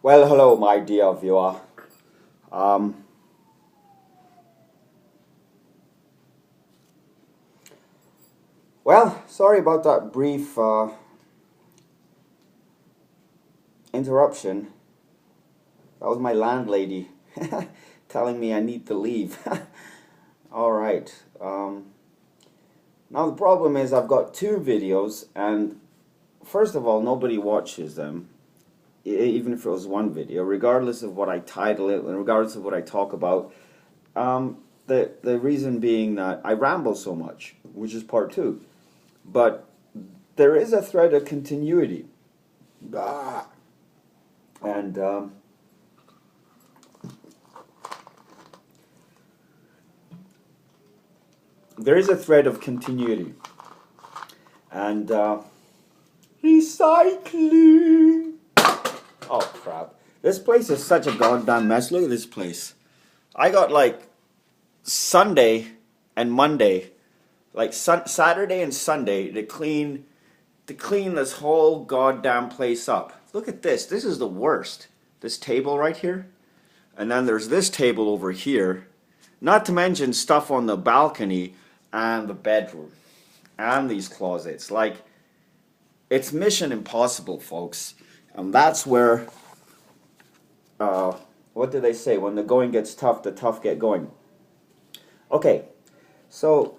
Well, hello, my dear viewer. Um, Sorry about that brief interruption. That was my landlady telling me I need to leave. All right. Now, the problem is I've got two videos, and first of all, nobody watches them, even if it was one video, regardless of what I title it and regardless of what I talk about. The reason being that I ramble so much, which is part two. But there is a thread of continuity. Ah. And there is a thread of continuity. And recycling. Oh, crap. This place is such a goddamn mess. Look at this place. I got like Sunday and Monday, like Saturday and Sunday to clean this whole goddamn place up. Look at this. This is the worst. This table right here. And then there's this table over here. Not to mention stuff on the balcony and the bedroom and these closets. Like, it's mission impossible, folks. And that's where, what do they say? When the going gets tough, the tough get going. Okay, so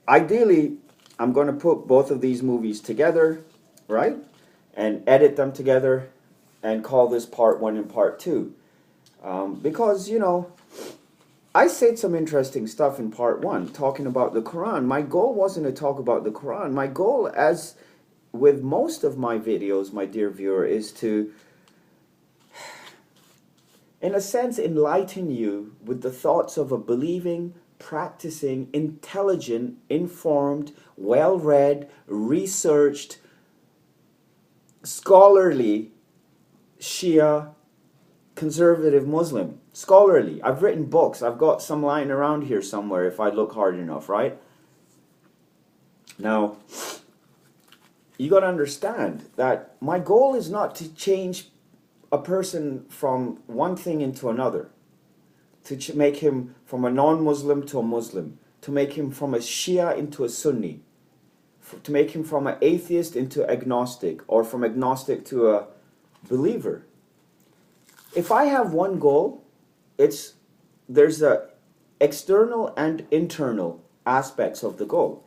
ideally, I'm going to put both of these movies together, right? And edit them together and call this part one and part two. Because, I said some interesting stuff in part one, talking about the Quran. My goal wasn't to talk about the Quran. My goal, as with most of my videos, my dear viewer, is to, in a sense, enlighten you with the thoughts of a believing, practicing, intelligent, informed, well-read, researched, scholarly Shia conservative Muslim. Scholarly. I've written books. I've got some lying around here somewhere if I look hard enough, right? Now, you got to understand that my goal is not to change a person from one thing into another, to make him from a non-Muslim to a Muslim, to make him from a Shia into a Sunni, to make him from an atheist into agnostic, or from agnostic to a believer. If I have one goal, there's a external and internal aspects of the goal.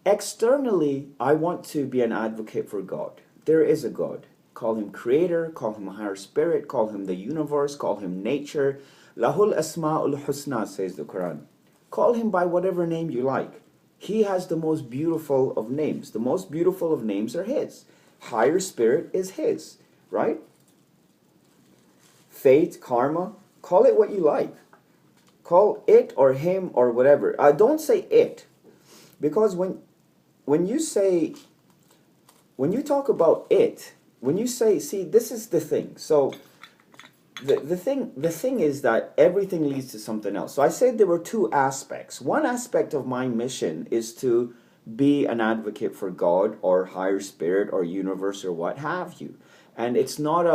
Externally, I want to be an advocate for God. There is a God. Call him creator, call him a higher spirit, call him the universe, call him nature. Lahul asma'ul husna, says the Quran. Call him by whatever name you like. He has the most beautiful of names. The most beautiful of names are his. Higher spirit is his, right? Fate, karma, call it what you like. Call it or him or whatever. Don't say it. Because when you talk about it, when you say, see, this is the thing. So the thing is that everything leads to something else. So I said there were two aspects. One aspect of my mission is to be an advocate for God or higher spirit or universe or what have you. And it's not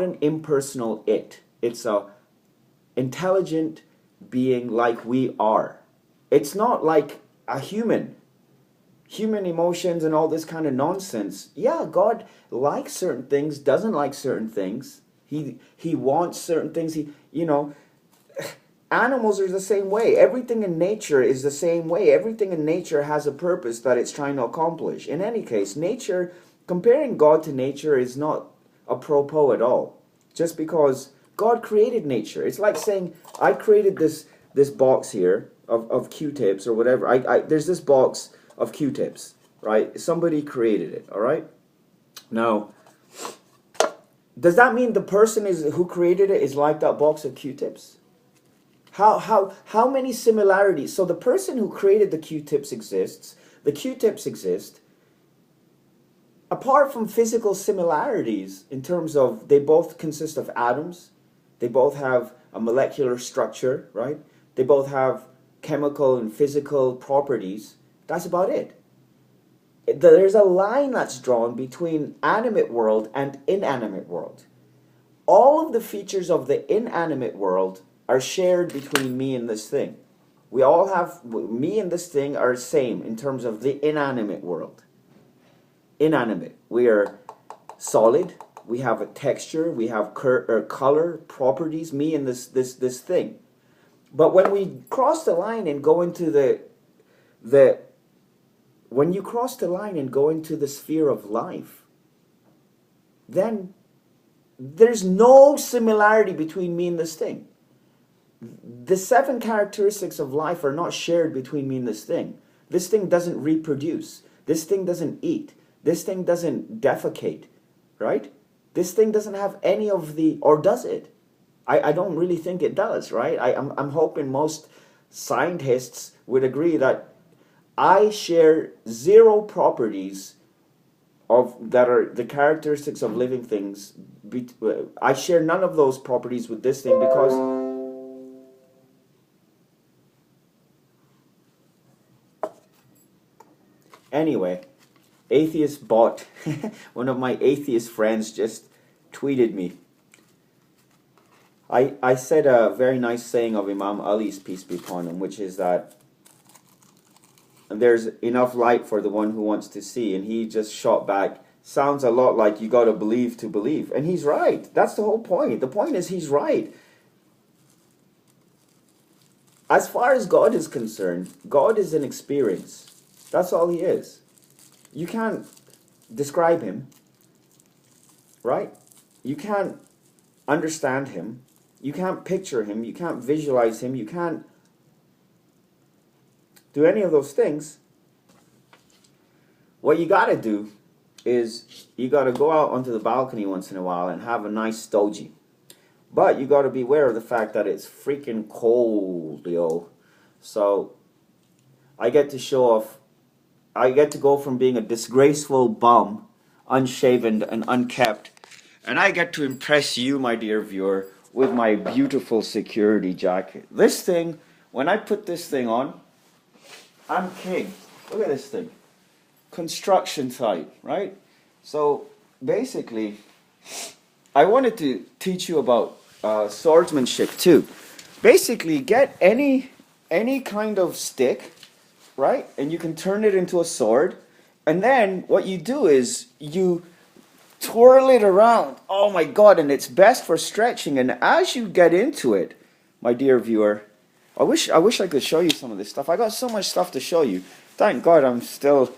an impersonal it. It's a intelligent being like we are. It's not like a human emotions and all this kind of nonsense. Yeah, God likes certain things, doesn't like certain things. He wants certain things. Animals are the same way. Everything in nature is the same way. Everything in nature has a purpose that it's trying to accomplish. In any case, nature, comparing God to nature is not apropos at all. Just because God created nature. It's like saying, I created this box here of Q-tips or whatever. There's this box of Q-tips, right? Somebody created it, all right? Now, does that mean the person who created it is like that box of Q-tips? How many similarities? So the person who created the Q-tips exists. The Q-tips exist. Apart from physical similarities in terms of they both consist of atoms, they both have a molecular structure, right? They both have chemical and physical properties. That's about it. There's a line that's drawn between animate world and inanimate world. all of the features of the inanimate world are shared between me and this thing. We all have, me and this thing are the same in terms of the inanimate world. Inanimate. We are solid. We have a texture. We have color properties. Me and this thing. But when we cross the line and go into when you cross the line and go into the sphere of life, then there's no similarity between me and this thing. The 7 characteristics of life are not shared between me and this thing. This thing doesn't reproduce. This thing doesn't eat. This thing doesn't defecate, right? This thing doesn't have any of the, or does it? I don't really think it does, right? I'm hoping most scientists would agree that I share 0 properties that are the characteristics of living things. I share none of those properties with this thing because anyway, atheist bot, one of my atheist friends just tweeted me. I said a very nice saying of Imam Ali's, peace be upon him, which is that there's enough light for the one who wants to see, and he just shot back, sounds a lot like you got to believe to believe. And he's right. That's the whole point. The point is he's right. As far as God is concerned, God is an experience. That's all he is. You can't describe him, right? You can't understand him. You can't picture him. You can't visualize him. You can't do any of those things. What you got to do is you got to go out onto the balcony once in a while and have a nice stogie. But you got to be aware of the fact that it's freaking cold, yo. So I get to show off. I get to go from being a disgraceful bum, unshaven and unkept, and I get to impress you, my dear viewer, with my beautiful security jacket. This thing, when I put this thing on, I'm king. Look at this thing. Construction site, right? So basically, I wanted to teach you about swordsmanship too. Basically, get any kind of stick, right? And you can turn it into a sword. And then what you do is you twirl it around. Oh my God, and it's best for stretching. And as you get into it, my dear viewer, I wish I could show you some of this stuff. I got so much stuff to show you. Thank God I'm still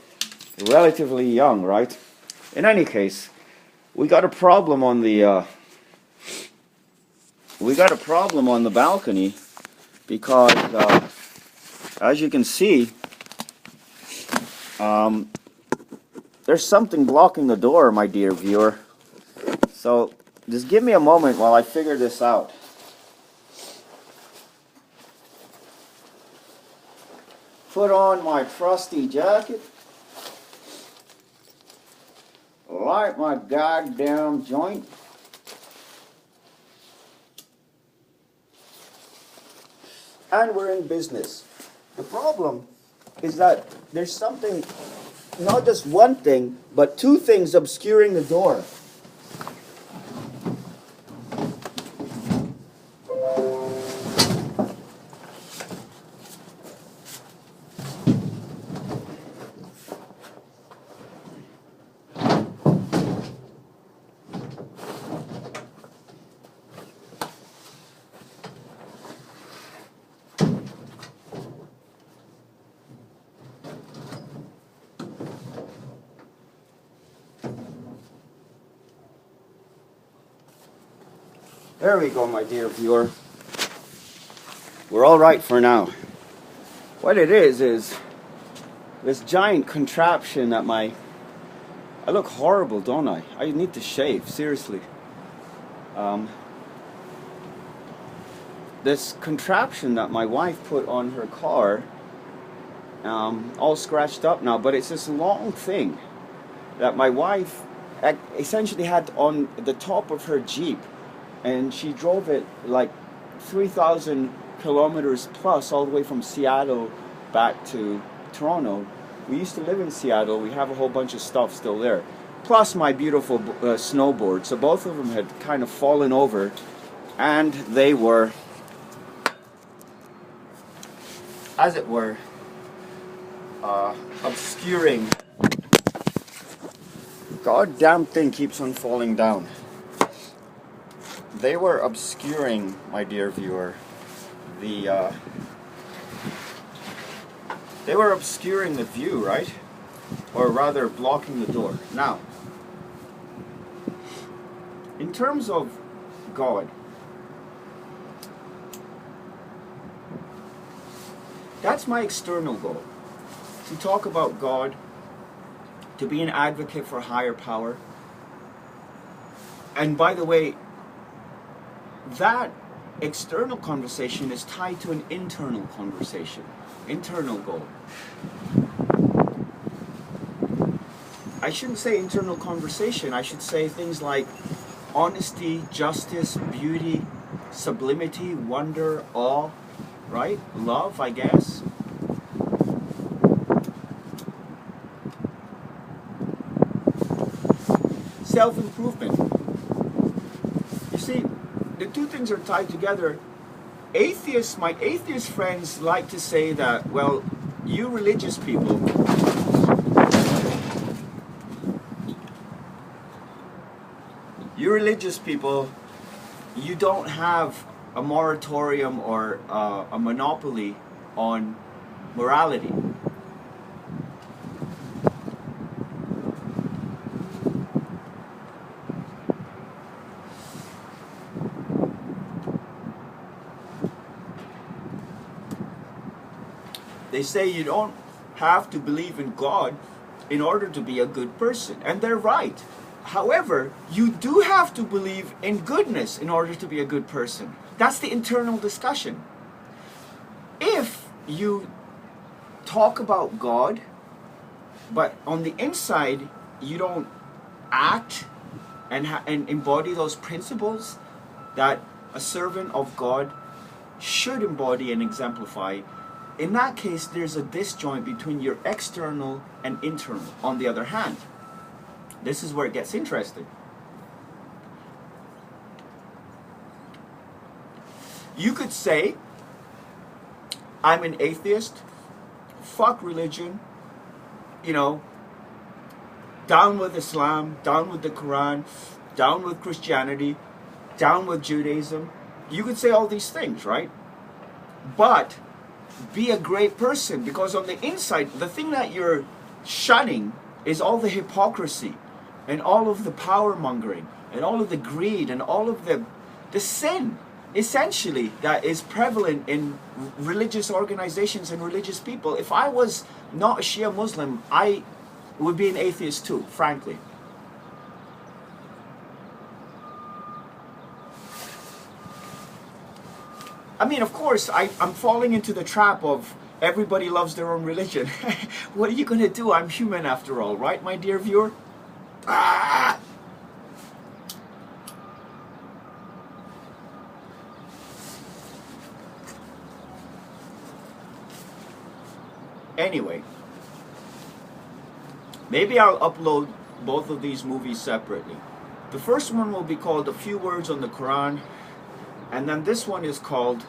relatively young, right? In any case, we got a problem on the balcony because as you can see, there's something blocking the door, my dear viewer. So just give me a moment while I figure this out. Put on my trusty jacket. Light my goddamn joint. And we're in business. The problem is that there's something, not just one thing, but 2 things obscuring the door. There we go, my dear viewer. We're all right for now. What it is this giant contraption that I look horrible, don't I? I need to shave, seriously. This contraption that my wife put on her car, all scratched up now, but it's this long thing that my wife essentially had on the top of her Jeep. And she drove it like 3,000 kilometers plus all the way from Seattle back to Toronto. We used to live in Seattle. We have a whole bunch of stuff still there. plus my beautiful snowboard. So both of them had kind of fallen over, and they were, as it were, obscuring. Goddamn thing keeps on falling down. They were obscuring, my dear viewer, they were obscuring the view, right? Or rather, blocking the door. Now, in terms of God, that's my external goal. To talk about God, to be an advocate for higher power. And by the way, that external conversation is tied to an internal conversation, internal goal. I shouldn't say internal conversation, I should say things like honesty, justice, beauty, sublimity, wonder, awe, right? Love, I guess. Self-improvement. You see, the two things are tied together. Atheists, my atheist friends like to say that, well, you religious people, you don't have a moratorium or a monopoly on morality. They say you don't have to believe in God in order to be a good person, and they're right. However, you do have to believe in goodness in order to be a good person. That's the internal discussion. If you talk about God, but on the inside you don't act and embody those principles that a servant of God should embody and exemplify, in that case there's a disjoint between your external and internal. On the other hand, this is where it gets interesting. You could say, I'm an atheist, fuck religion, you know, down with Islam, down with the Quran, down with Christianity, down with Judaism. You could say all these things, right? But be a great person, because on the inside, the thing that you're shunning is all the hypocrisy and all of the power mongering and all of the greed and all of the sin, essentially, that is prevalent in religious organizations and religious people. If I was not a Shia Muslim, I would be an atheist too, frankly. I mean, of course, I'm falling into the trap of everybody loves their own religion. What are you going to do? I'm human after all, right, my dear viewer? Ah! Anyway, maybe I'll upload both of these movies separately. The first one will be called A Few Words on the Quran, and then this one is called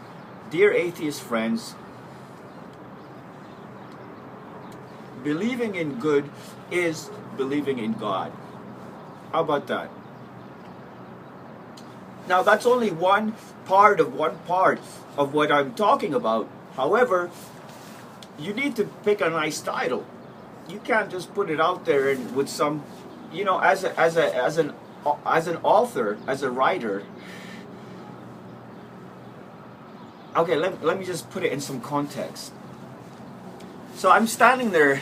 Dear Atheist Friends, Believing in Good is Believing in God. How about that? Now that's only one part of what I'm talking about. However, you need to pick a nice title. You can't just put it out there and with some, you know, as an author, as a writer. Okay, let me just put it in some context. So I'm standing there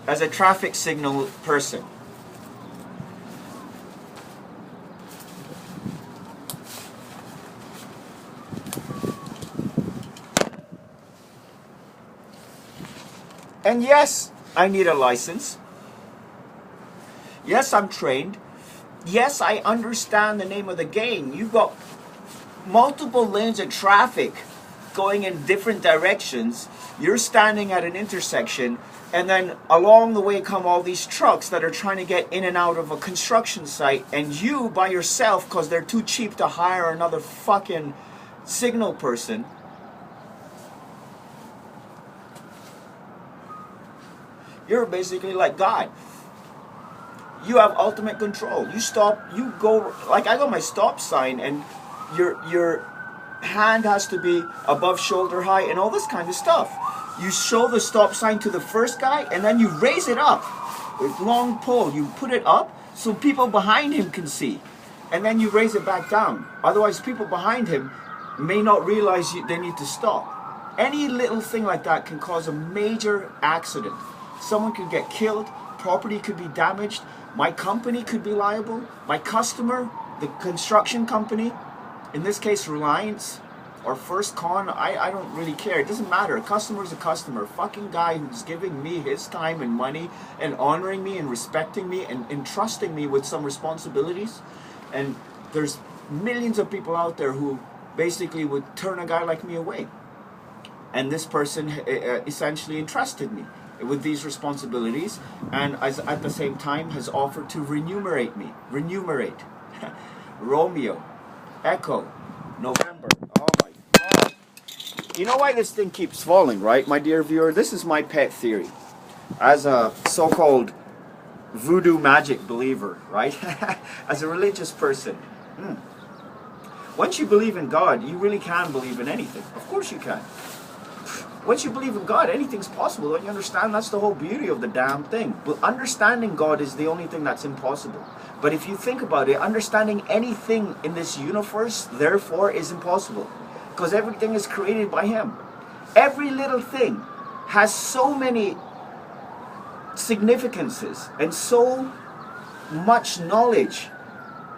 as a traffic signal person. And yes, I need a license. Yes, I'm trained. Yes, I understand the name of the game. You've got multiple lanes of traffic going in different directions. You're standing at an intersection, and then along the way come all these trucks that are trying to get in and out of a construction site, and you by yourself, because they're too cheap to hire another fucking signal person, you're basically like God. You have ultimate control. You stop, you go, like I got my stop sign, and your hand has to be above shoulder height and all this kind of stuff. You show the stop sign to the first guy, and then you raise it up with long pole. You put it up so people behind him can see, and then you raise it back down. Otherwise, people behind him may not realize they need to stop. Any little thing like that can cause a major accident. Someone could get killed, property could be damaged, my company could be liable, my customer, the construction company, in this case Reliance, or First Con, I don't really care. It doesn't matter. A customer is a customer. A fucking guy who's giving me his time and money and honoring me and respecting me and entrusting me with some responsibilities. And there's millions of people out there who basically would turn a guy like me away. And this person essentially entrusted me with these responsibilities, and at the same time has offered to remunerate me. Remunerate. Romeo, Echo, November. Oh my God. You know why this thing keeps falling, right, my dear viewer? This is my pet theory. As a so-called voodoo magic believer, right? As a religious person. Once you believe in God, you really can believe in anything. Of course you can. Once you believe in God, anything's possible. Don't you understand? That's the whole beauty of the damn thing. But understanding God is the only thing that's impossible. But if you think about it, understanding anything in this universe, therefore, is impossible. Because everything is created by Him. Every little thing has so many significances and so much knowledge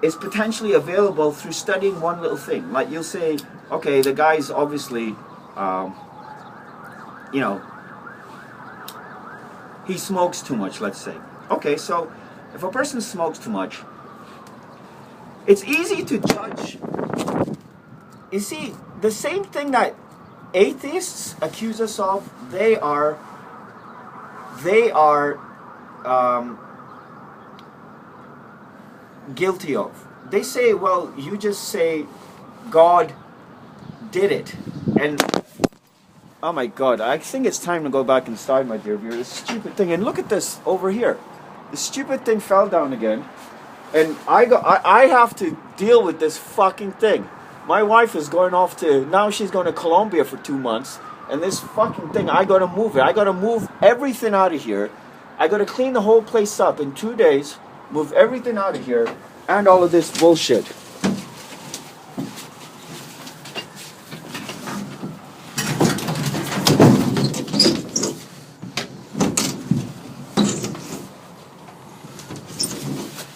is potentially available through studying one little thing. Like you'll say, okay, the guy's obviously... you know, he smokes too much, let's say. Okay, so if a person smokes too much, it's easy to judge. You see, the same thing that atheists accuse us of, they are guilty of. They say, well, you just say God did it, and oh my God, I think it's time to go back inside, my dear viewer. This stupid thing, and look at this over here. The stupid thing fell down again, and I have to deal with this fucking thing. My wife is going off to, now she's going to Colombia for 2 months, and this fucking thing, I gotta move it. I gotta move everything out of here. I gotta clean the whole place up in 2 days, move everything out of here, and all of this bullshit.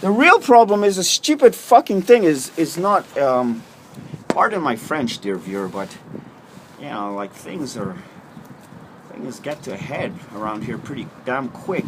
The real problem is the stupid fucking thing is not, pardon my French, dear viewer, but, you know, like things get to head around here pretty damn quick.